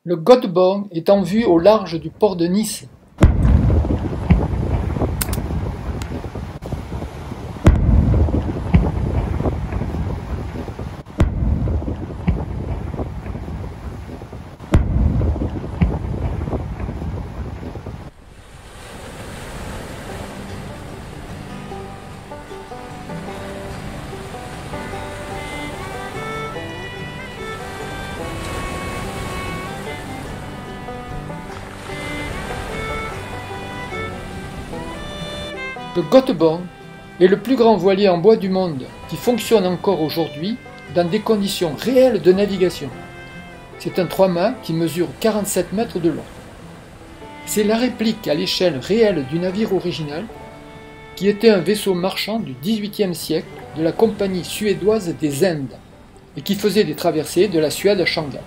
Le Göteborg est en vue au large du port de Nice. Le Göteborg est le plus grand voilier en bois du monde qui fonctionne encore aujourd'hui dans des conditions réelles de navigation. C'est un 3-mâts qui mesure 47 mètres de long. C'est la réplique à l'échelle réelle du navire original qui était un vaisseau marchand du XVIIIe siècle de la Compagnie suédoise des Indes et qui faisait des traversées de la Suède à Shanghai.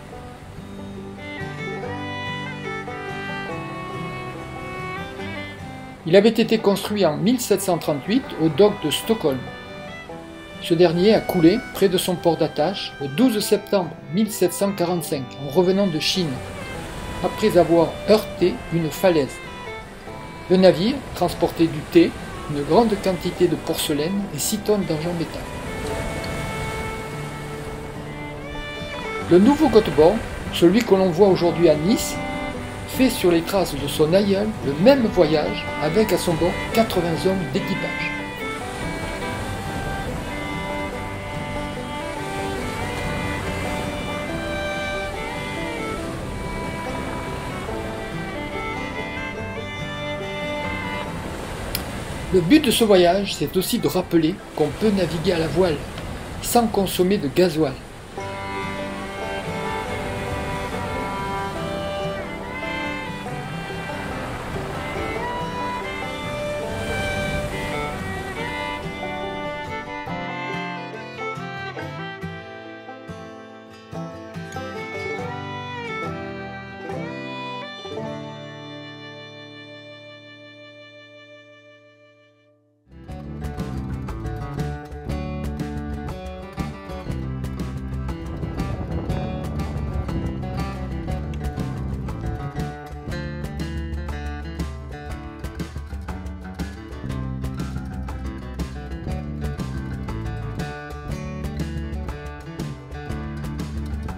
Il avait été construit en 1738 au dock de Stockholm. Ce dernier a coulé près de son port d'attache le 12 septembre 1745 en revenant de Chine, après avoir heurté une falaise. Le navire transportait du thé, une grande quantité de porcelaine et 6 tonnes d'argent métal. Le nouveau Göteborg, celui que l'on voit aujourd'hui à Nice, fait sur les traces de son aïeul le même voyage avec à son bord 80 hommes d'équipage. Le but de ce voyage, c'est aussi de rappeler qu'on peut naviguer à la voile, sans consommer de gasoil.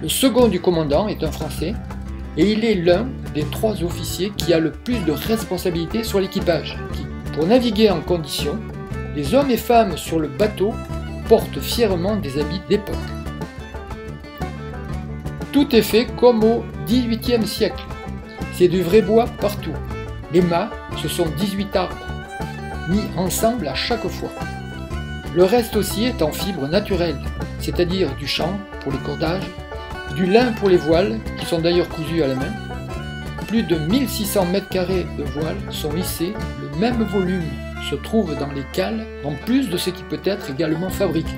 Le second du commandant est un Français et il est l'un des 3 officiers qui a le plus de responsabilités sur l'équipage. Pour naviguer en conditions, les hommes et femmes sur le bateau portent fièrement des habits d'époque. Tout est fait comme au XVIIIe siècle. C'est du vrai bois partout. Les mâts, ce sont 18 arbres, mis ensemble à chaque fois. Le reste aussi est en fibre naturelle, c'est-à-dire du chanvre pour les cordages, du lin pour les voiles, qui sont d'ailleurs cousus à la main. Plus de 1600 m² de voiles sont hissés, le même volume se trouve dans les cales, en plus de ce qui peut être également fabriqué.